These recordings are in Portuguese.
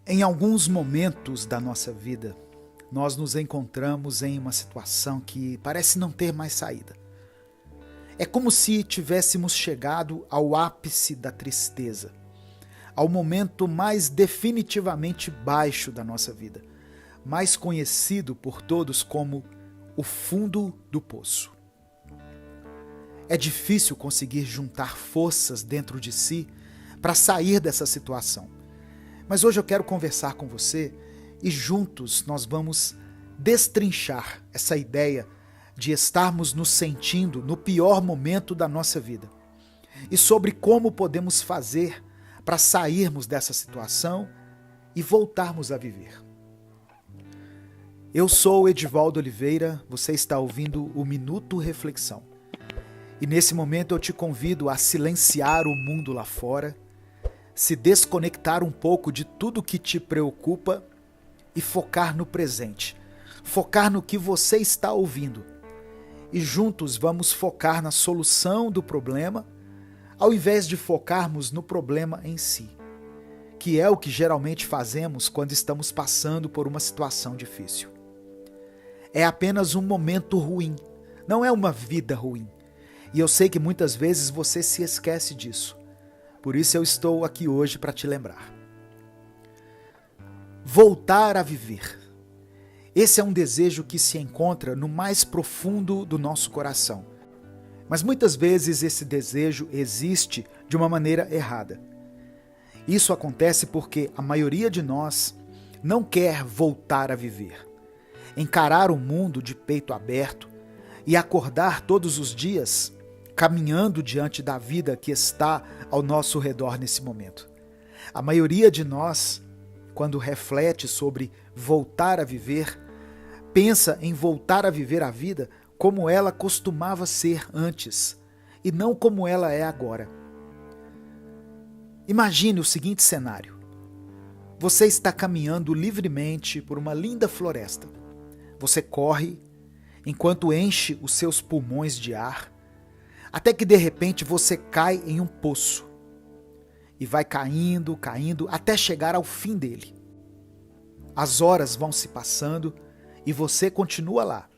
Em alguns momentos da nossa vida, nós nos encontramos em uma situação que parece não ter mais saída. É como se tivéssemos chegado ao ápice da tristeza, ao momento mais definitivamente baixo da nossa vida, mais conhecido por todos como o fundo do poço. É difícil conseguir juntar forças dentro de si para sair dessa situação. Mas hoje eu quero conversar com você e juntos nós vamos destrinchar essa ideia de estarmos nos sentindo no pior momento da nossa vida e sobre como podemos fazer para sairmos dessa situação e voltarmos a viver. Eu sou Edivaldo Oliveira, você está ouvindo o Minuto Reflexão. E nesse momento eu te convido a silenciar o mundo lá fora, se desconectar um pouco de tudo que te preocupa e focar no presente, focar no que você está ouvindo. E juntos vamos focar na solução do problema, ao invés de focarmos no problema em si, que é o que geralmente fazemos quando estamos passando por uma situação difícil. É apenas um momento ruim, não é uma vida ruim. E eu sei que muitas vezes você se esquece disso. Por isso eu estou aqui hoje para te lembrar. Voltar a viver. Esse é um desejo que se encontra no mais profundo do nosso coração. Mas muitas vezes esse desejo existe de uma maneira errada. Isso acontece porque a maioria de nós não quer voltar a viver. Encarar o mundo de peito aberto e acordar todos os dias caminhando diante da vida que está ao nosso redor nesse momento. A maioria de nós, quando reflete sobre voltar a viver, pensa em voltar a viver a vida como ela costumava ser antes e não como ela é agora. Imagine o seguinte cenário. Você está caminhando livremente por uma linda floresta. Você corre enquanto enche os seus pulmões de ar, até que de repente você cai em um poço e vai caindo, caindo, até chegar ao fim dele. As horas vão se passando e você continua lá,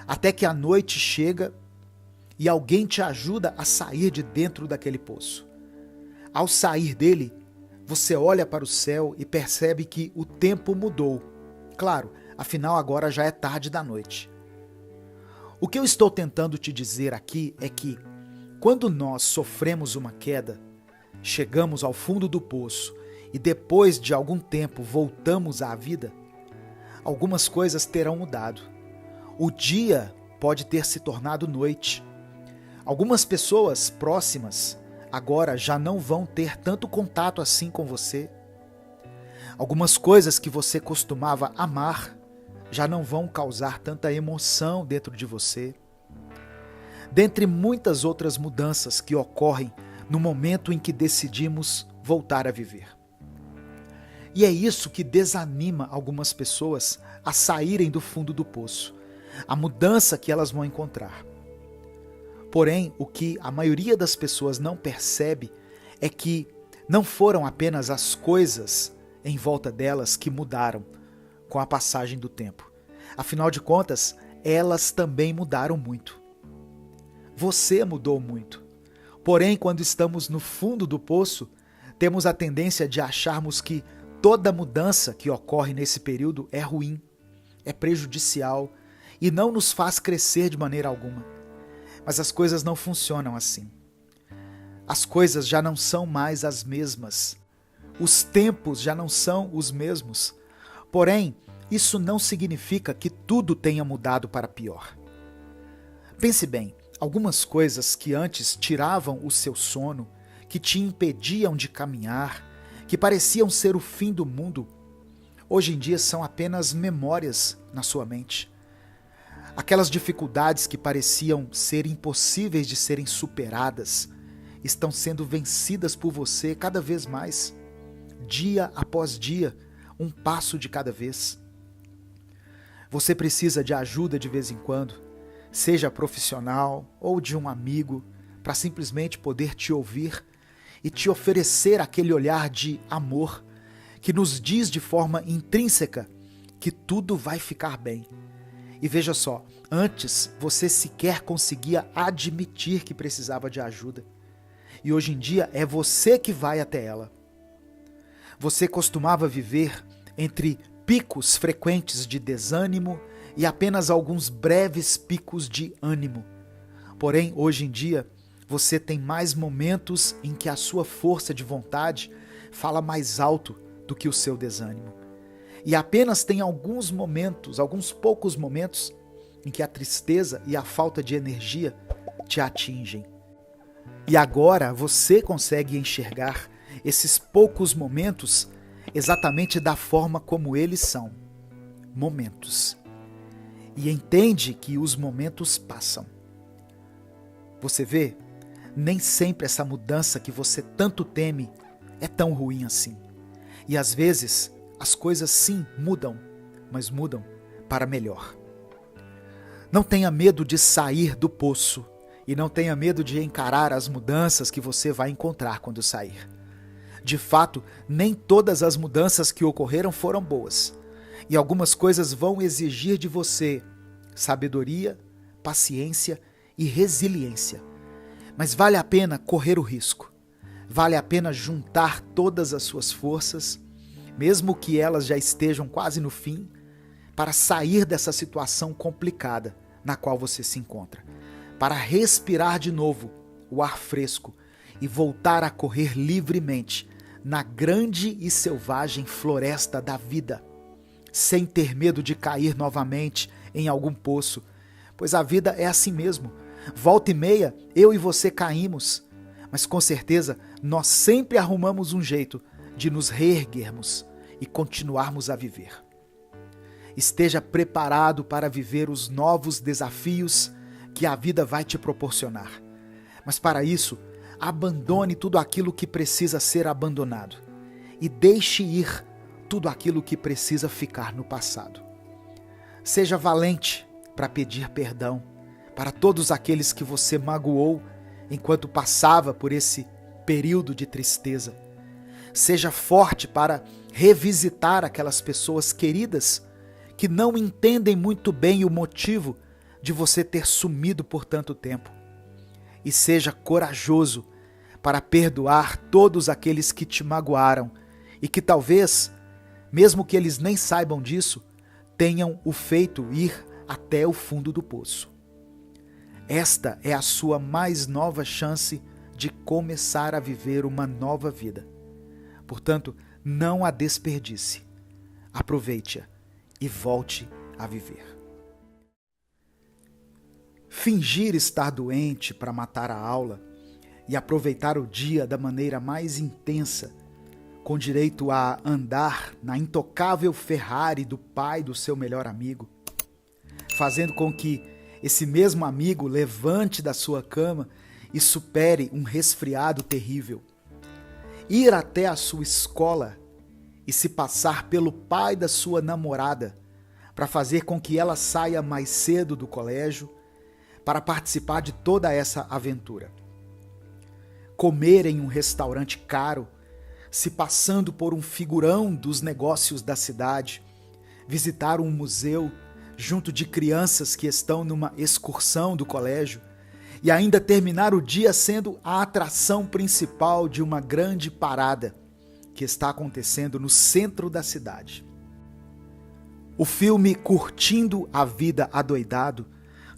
até que a noite chega e alguém te ajuda a sair de dentro daquele poço. Ao sair dele, você olha para o céu e percebe que o tempo mudou. Claro, afinal agora já é tarde da noite. O que eu estou tentando te dizer aqui é que quando nós sofremos uma queda, chegamos ao fundo do poço e depois de algum tempo voltamos à vida, algumas coisas terão mudado. O dia pode ter se tornado noite. Algumas pessoas próximas agora já não vão ter tanto contato assim com você. Algumas coisas que você costumava amar já não vão causar tanta emoção dentro de você. Dentre muitas outras mudanças que ocorrem no momento em que decidimos voltar a viver. E é isso que desanima algumas pessoas a saírem do fundo do poço, a mudança que elas vão encontrar. Porém, o que a maioria das pessoas não percebe é que não foram apenas as coisas em volta delas que mudaram com a passagem do tempo. Afinal de contas, elas também mudaram muito. Você mudou muito. Porém, quando estamos no fundo do poço, temos a tendência de acharmos que toda mudança que ocorre nesse período é ruim, é prejudicial e não nos faz crescer de maneira alguma. Mas as coisas não funcionam assim. As coisas já não são mais as mesmas. Os tempos já não são os mesmos. Porém, isso não significa que tudo tenha mudado para pior. Pense bem. Algumas coisas que antes tiravam o seu sono, que te impediam de caminhar, que pareciam ser o fim do mundo, hoje em dia são apenas memórias na sua mente. Aquelas dificuldades que pareciam ser impossíveis de serem superadas, estão sendo vencidas por você cada vez mais, dia após dia, um passo de cada vez. Você precisa de ajuda de vez em quando, seja profissional ou de um amigo, para simplesmente poder te ouvir e te oferecer aquele olhar de amor que nos diz de forma intrínseca que tudo vai ficar bem. E veja só, antes você sequer conseguia admitir que precisava de ajuda. E hoje em dia é você que vai até ela. Você costumava viver entre picos frequentes de desânimo e apenas alguns breves picos de ânimo. Porém, hoje em dia, você tem mais momentos em que a sua força de vontade fala mais alto do que o seu desânimo. E apenas tem alguns momentos, alguns poucos momentos, em que a tristeza e a falta de energia te atingem. E agora você consegue enxergar esses poucos momentos exatamente da forma como eles são, momentos. E entende que os momentos passam. Você vê, nem sempre essa mudança que você tanto teme é tão ruim assim. E às vezes as coisas sim mudam, mas mudam para melhor. Não tenha medo de sair do poço e não tenha medo de encarar as mudanças que você vai encontrar quando sair. De fato, nem todas as mudanças que ocorreram foram boas. E algumas coisas vão exigir de você sabedoria, paciência e resiliência. Mas vale a pena correr o risco. Vale a pena juntar todas as suas forças, mesmo que elas já estejam quase no fim, para sair dessa situação complicada na qual você se encontra. Para respirar de novo o ar fresco e voltar a correr livremente na grande e selvagem floresta da vida, sem ter medo de cair novamente em algum poço, pois a vida é assim mesmo. Volta e meia, eu e você caímos, mas com certeza nós sempre arrumamos um jeito de nos reerguermos e continuarmos a viver. Esteja preparado para viver os novos desafios que a vida vai te proporcionar. Mas para isso, abandone tudo aquilo que precisa ser abandonado e deixe ir tudo aquilo que precisa ficar no passado. Seja valente para pedir perdão para todos aqueles que você magoou enquanto passava por esse período de tristeza. Seja forte para revisitar aquelas pessoas queridas que não entendem muito bem o motivo de você ter sumido por tanto tempo. E seja corajoso para perdoar todos aqueles que te magoaram e que talvez, mesmo que eles nem saibam disso, tenham o feito ir até o fundo do poço. Esta é a sua mais nova chance de começar a viver uma nova vida. Portanto, não a desperdice. Aproveite-a e volte a viver. Fingir estar doente para matar a aula e aproveitar o dia da maneira mais intensa, com direito a andar na intocável Ferrari do pai do seu melhor amigo, fazendo com que esse mesmo amigo levante da sua cama e supere um resfriado terrível. Ir até a sua escola e se passar pelo pai da sua namorada para fazer com que ela saia mais cedo do colégio para participar de toda essa aventura. Comer em um restaurante caro, se passando por um figurão dos negócios da cidade, visitar um museu junto de crianças que estão numa excursão do colégio e ainda terminar o dia sendo a atração principal de uma grande parada que está acontecendo no centro da cidade. O filme Curtindo a Vida Adoidado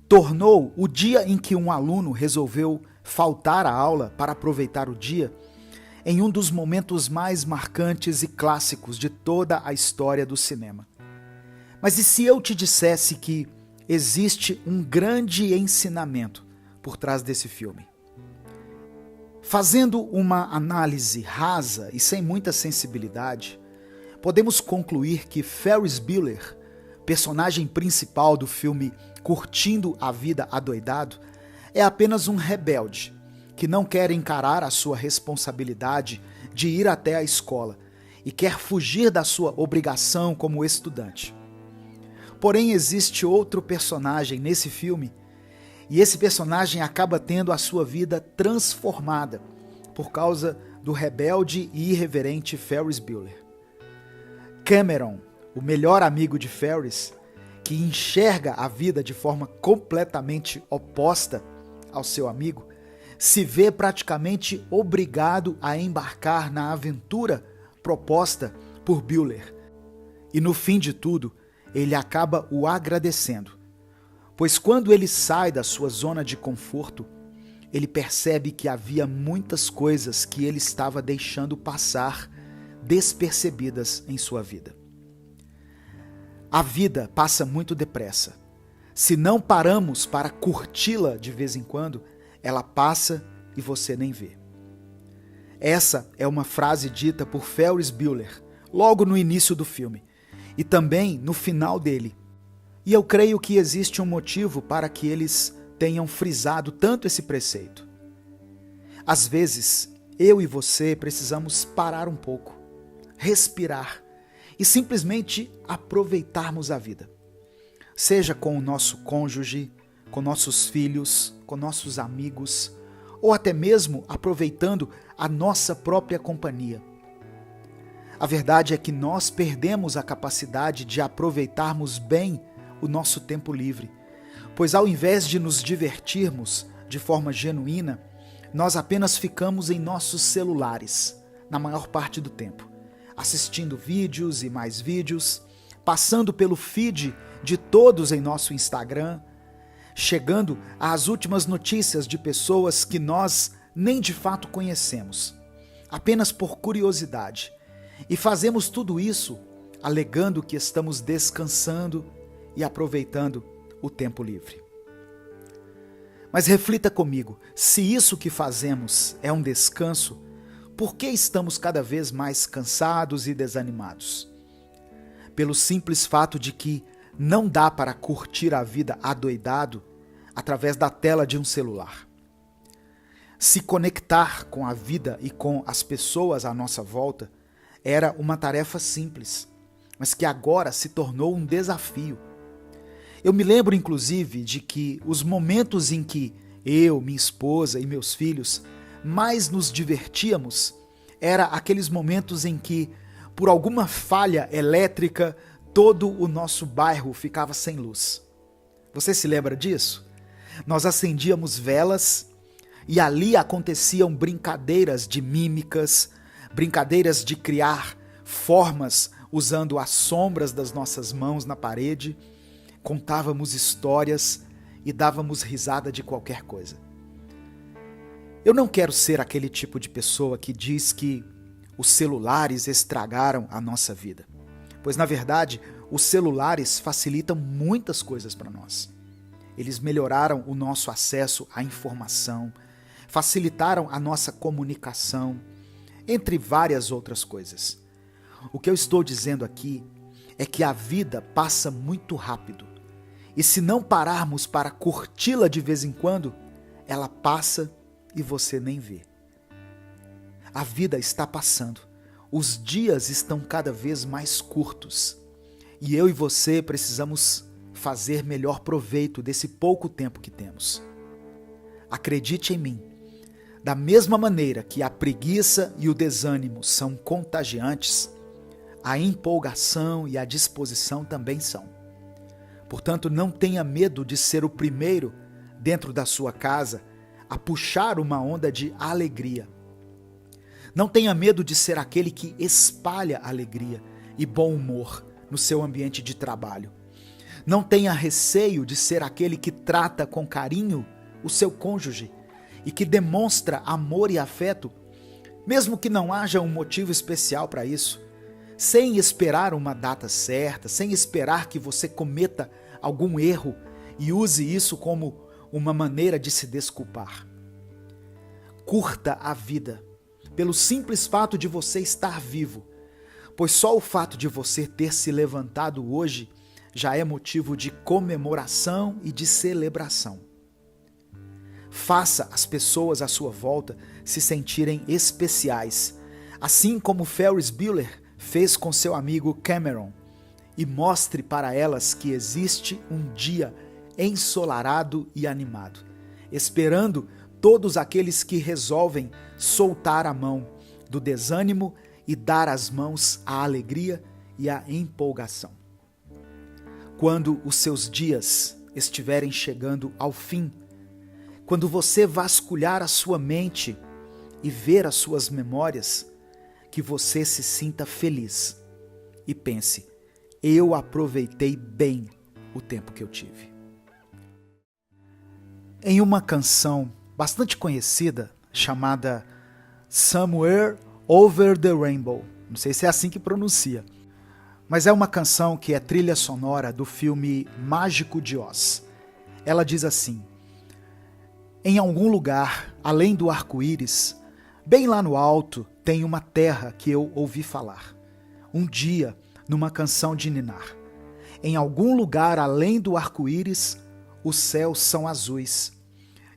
tornou o dia em que um aluno resolveu faltar à aula para aproveitar o dia em um dos momentos mais marcantes e clássicos de toda a história do cinema. Mas e se eu te dissesse que existe um grande ensinamento por trás desse filme? Fazendo uma análise rasa e sem muita sensibilidade, podemos concluir que Ferris Bueller, personagem principal do filme Curtindo a Vida Adoidado, é apenas um rebelde que não quer encarar a sua responsabilidade de ir até a escola e quer fugir da sua obrigação como estudante. Porém, existe outro personagem nesse filme e esse personagem acaba tendo a sua vida transformada por causa do rebelde e irreverente Ferris Bueller. Cameron, o melhor amigo de Ferris, que enxerga a vida de forma completamente oposta ao seu amigo, se vê praticamente obrigado a embarcar na aventura proposta por Bueller. E no fim de tudo, ele acaba o agradecendo, pois quando ele sai da sua zona de conforto, ele percebe que havia muitas coisas que ele estava deixando passar despercebidas em sua vida. A vida passa muito depressa. Se não paramos para curti-la de vez em quando, ela passa e você nem vê. Essa é uma frase dita por Ferris Bueller logo no início do filme e também no final dele. E eu creio que existe um motivo para que eles tenham frisado tanto esse preceito. Às vezes, eu e você precisamos parar um pouco, respirar e simplesmente aproveitarmos a vida. Seja com o nosso cônjuge, com nossos filhos, com nossos amigos, ou até mesmo aproveitando a nossa própria companhia. A verdade é que nós perdemos a capacidade de aproveitarmos bem o nosso tempo livre, pois ao invés de nos divertirmos de forma genuína, nós apenas ficamos em nossos celulares, na maior parte do tempo, assistindo vídeos e mais vídeos, passando pelo feed de todos em nosso Instagram, chegando às últimas notícias de pessoas que nós nem de fato conhecemos, apenas por curiosidade. E fazemos tudo isso alegando que estamos descansando e aproveitando o tempo livre. Mas reflita comigo, se isso que fazemos é um descanso, por que estamos cada vez mais cansados e desanimados? Pelo simples fato de que não dá para curtir a vida adoidado através da tela de um celular. Se conectar com a vida e com as pessoas à nossa volta era uma tarefa simples, mas que agora se tornou um desafio. Eu me lembro, inclusive, de que os momentos em que eu, minha esposa e meus filhos mais nos divertíamos era aqueles momentos em que, por alguma falha elétrica, todo o nosso bairro ficava sem luz. Você se lembra disso? Nós acendíamos velas e ali aconteciam brincadeiras de mímicas, brincadeiras de criar formas usando as sombras das nossas mãos na parede, contávamos histórias e dávamos risada de qualquer coisa. Eu não quero ser aquele tipo de pessoa que diz que os celulares estragaram a nossa vida, pois na verdade os celulares facilitam muitas coisas para nós. Eles melhoraram o nosso acesso à informação, facilitaram a nossa comunicação, entre várias outras coisas. O que eu estou dizendo aqui é que a vida passa muito rápido. E se não pararmos para curti-la de vez em quando, ela passa e você nem vê. A vida está passando. Os dias estão cada vez mais curtos. E eu e você precisamos fazer melhor proveito desse pouco tempo que temos. Acredite em mim. Da mesma maneira que a preguiça e o desânimo são contagiantes, a empolgação e a disposição também são. Portanto, não tenha medo de ser o primeiro dentro da sua casa a puxar uma onda de alegria. Não tenha medo de ser aquele que espalha alegria e bom humor no seu ambiente de trabalho. Não tenha receio de ser aquele que trata com carinho o seu cônjuge e que demonstra amor e afeto, mesmo que não haja um motivo especial para isso, sem esperar uma data certa, sem esperar que você cometa algum erro e use isso como uma maneira de se desculpar. Curta a vida, pelo simples fato de você estar vivo, pois só o fato de você ter se levantado hoje já é motivo de comemoração e de celebração. Faça as pessoas à sua volta se sentirem especiais, assim como Ferris Bueller fez com seu amigo Cameron, e mostre para elas que existe um dia ensolarado e animado, esperando todos aqueles que resolvem soltar a mão do desânimo e dar as mãos à alegria e a empolgação. Quando os seus dias estiverem chegando ao fim, quando você vasculhar a sua mente e ver as suas memórias, que você se sinta feliz e pense: eu aproveitei bem o tempo que eu tive. Em uma canção bastante conhecida, chamada Somewhere Over the Rainbow, não sei se é assim que pronuncia, mas é uma canção que é trilha sonora do filme Mágico de Oz. Ela diz assim: em algum lugar, além do arco-íris, bem lá no alto, tem uma terra que eu ouvi falar. Um dia, numa canção de ninar. Em algum lugar além do arco-íris, os céus são azuis.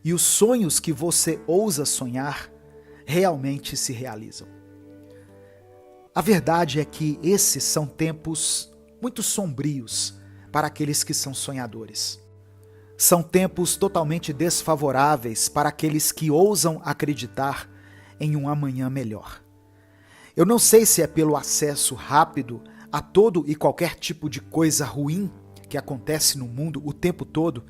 E os sonhos que você ousa sonhar realmente se realizam. A verdade é que esses são tempos muito sombrios para aqueles que são sonhadores. São tempos totalmente desfavoráveis para aqueles que ousam acreditar em um amanhã melhor. Eu não sei se é pelo acesso rápido a todo e qualquer tipo de coisa ruim que acontece no mundo o tempo todo,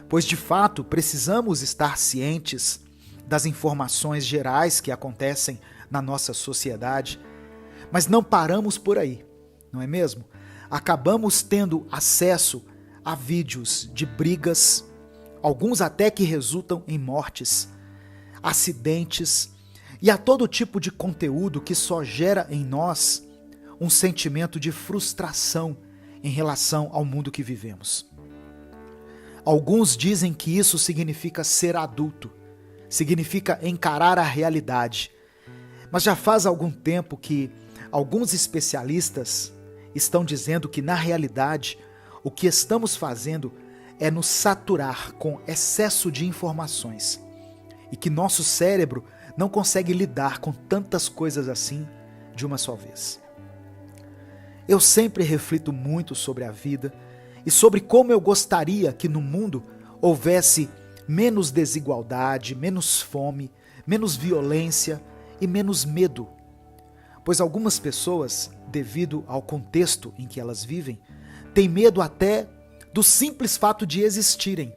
pois de fato precisamos estar cientes das informações gerais que acontecem na nossa sociedade, mas não paramos por aí, não é mesmo? Acabamos tendo acesso a vídeos de brigas, alguns até que resultam em mortes, acidentes e a todo tipo de conteúdo que só gera em nós um sentimento de frustração em relação ao mundo que vivemos. Alguns dizem que isso significa ser adulto, significa encarar a realidade, mas já faz algum tempo que alguns especialistas estão dizendo que na realidade o que estamos fazendo é nos saturar com excesso de informações e que nosso cérebro não consegue lidar com tantas coisas assim de uma só vez. Eu sempre reflito muito sobre a vida e sobre como eu gostaria que no mundo houvesse menos desigualdade, menos fome, menos violência e menos medo. Pois algumas pessoas, devido ao contexto em que elas vivem, têm medo até do simples fato de existirem,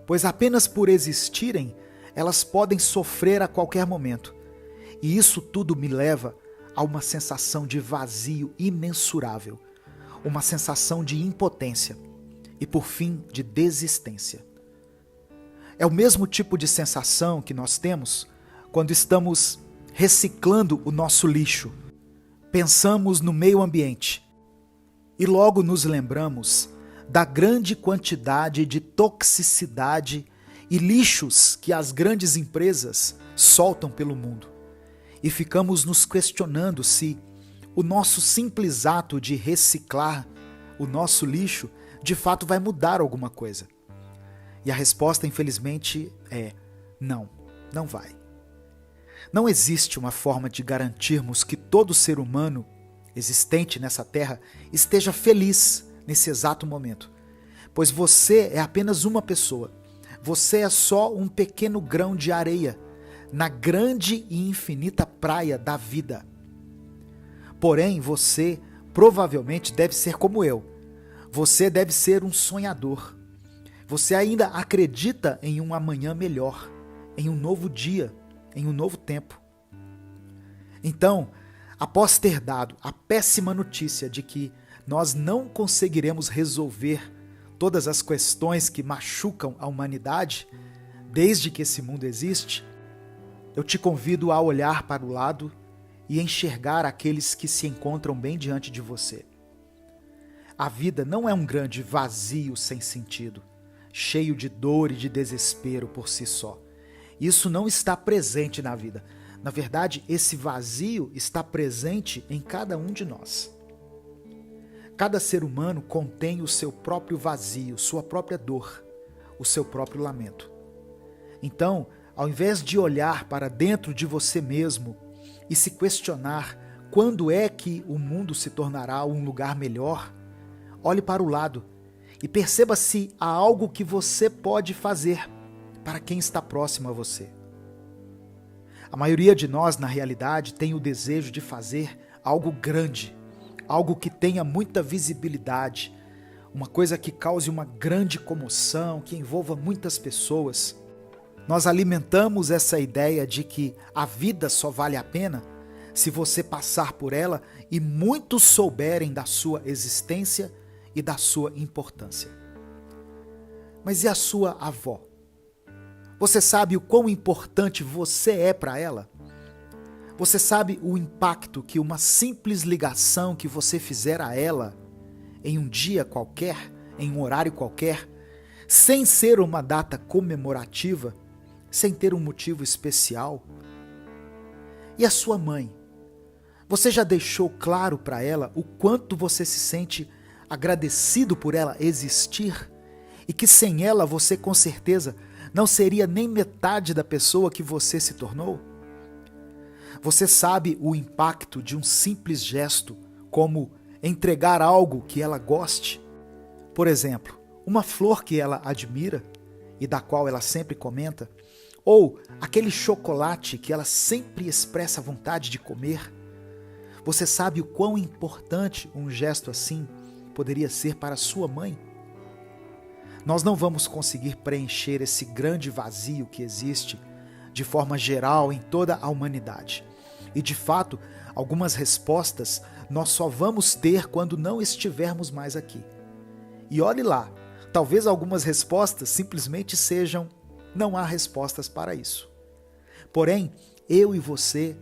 pois apenas por existirem, elas podem sofrer a qualquer momento. E isso tudo me leva a uma sensação de vazio imensurável, uma sensação de impotência e, por fim, de desistência. É o mesmo tipo de sensação que nós temos quando estamos reciclando o nosso lixo. Pensamos no meio ambiente e logo nos lembramos da grande quantidade de toxicidade e lixos que as grandes empresas soltam pelo mundo. E ficamos nos questionando se o nosso simples ato de reciclar o nosso lixo de fato vai mudar alguma coisa. E a resposta, infelizmente, é não, não vai. Não existe uma forma de garantirmos que todo ser humano existente nessa terra esteja feliz nesse exato momento. Pois você é apenas uma pessoa. Você é só um pequeno grão de areia na grande e infinita praia da vida. Porém, você provavelmente deve ser como eu. Você deve ser um sonhador. Você ainda acredita em um amanhã melhor, em um novo dia, em um novo tempo. Então, após ter dado a péssima notícia de que nós não conseguiremos resolver todas as questões que machucam a humanidade, desde que esse mundo existe, eu te convido a olhar para o lado e enxergar aqueles que se encontram bem diante de você. A vida não é um grande vazio sem sentido, cheio de dor e de desespero por si só. Isso não está presente na vida. Na verdade, esse vazio está presente em cada um de nós. Cada ser humano contém o seu próprio vazio, sua própria dor, o seu próprio lamento. Então, ao invés de olhar para dentro de você mesmo e se questionar quando é que o mundo se tornará um lugar melhor, olhe para o lado e perceba se há algo que você pode fazer para quem está próximo a você. A maioria de nós, na realidade, tem o desejo de fazer algo grande, algo que tenha muita visibilidade, uma coisa que cause uma grande comoção, que envolva muitas pessoas. Nós alimentamos essa ideia de que a vida só vale a pena se você passar por ela e muitos souberem da sua existência e da sua importância. Mas e a sua avó? Você sabe o quão importante você é para ela? Você sabe o impacto que uma simples ligação que você fizer a ela em um dia qualquer, em um horário qualquer, sem ser uma data comemorativa, sem ter um motivo especial? E a sua mãe? Você já deixou claro para ela o quanto você se sente agradecido por ela existir? E que sem ela você com certeza não seria nem metade da pessoa que você se tornou? Você sabe o impacto de um simples gesto, como entregar algo que ela goste? Por exemplo, uma flor que ela admira e da qual ela sempre comenta, ou aquele chocolate que ela sempre expressa vontade de comer. Você sabe o quão importante um gesto assim poderia ser para sua mãe? Nós não vamos conseguir preencher esse grande vazio que existe de forma geral em toda a humanidade. E de fato, algumas respostas nós só vamos ter quando não estivermos mais aqui. E olhe lá, talvez algumas respostas simplesmente sejam: não há respostas para isso. Porém, eu e você,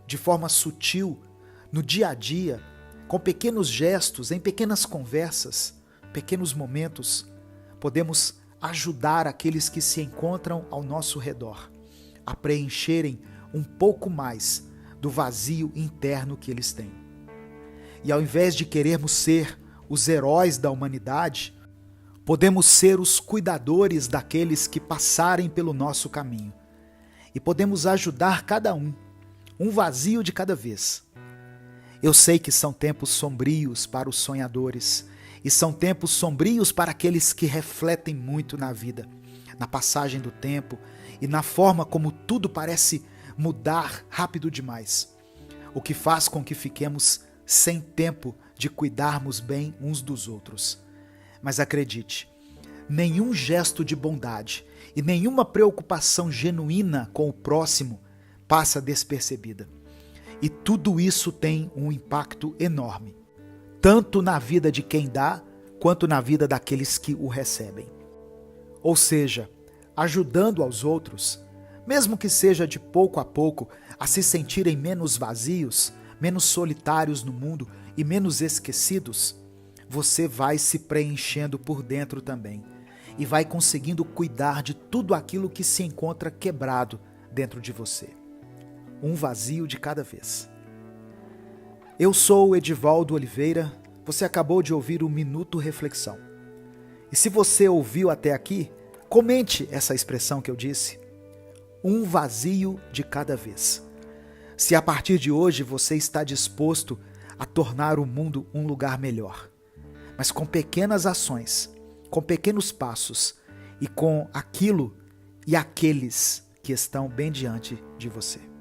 de forma sutil, no dia a dia, com pequenos gestos, em pequenas conversas, pequenos momentos, podemos ajudar aqueles que se encontram ao nosso redor a preencherem um pouco mais do vazio interno que eles têm. E ao invés de querermos ser os heróis da humanidade, podemos ser os cuidadores daqueles que passarem pelo nosso caminho. E podemos ajudar cada um vazio de cada vez. Eu sei que são tempos sombrios para os sonhadores, e são tempos sombrios para aqueles que refletem muito na vida, na passagem do tempo e na forma como tudo parece mudar rápido demais, o que faz com que fiquemos sem tempo de cuidarmos bem uns dos outros. Mas acredite, nenhum gesto de bondade e nenhuma preocupação genuína com o próximo passa despercebida. E tudo isso tem um impacto enorme, tanto na vida de quem dá, quanto na vida daqueles que o recebem. Ou seja, ajudando aos outros, mesmo que seja de pouco a pouco, a se sentirem menos vazios, menos solitários no mundo e menos esquecidos, você vai se preenchendo por dentro também e vai conseguindo cuidar de tudo aquilo que se encontra quebrado dentro de você. Um vazio de cada vez. Eu sou o Edivaldo Oliveira, você acabou de ouvir o Minuto Reflexão. E se você ouviu até aqui, comente essa expressão que eu disse. Um vazio de cada vez. Se a partir de hoje você está disposto a tornar o mundo um lugar melhor, mas com pequenas ações, com pequenos passos e com aquilo e aqueles que estão bem diante de você.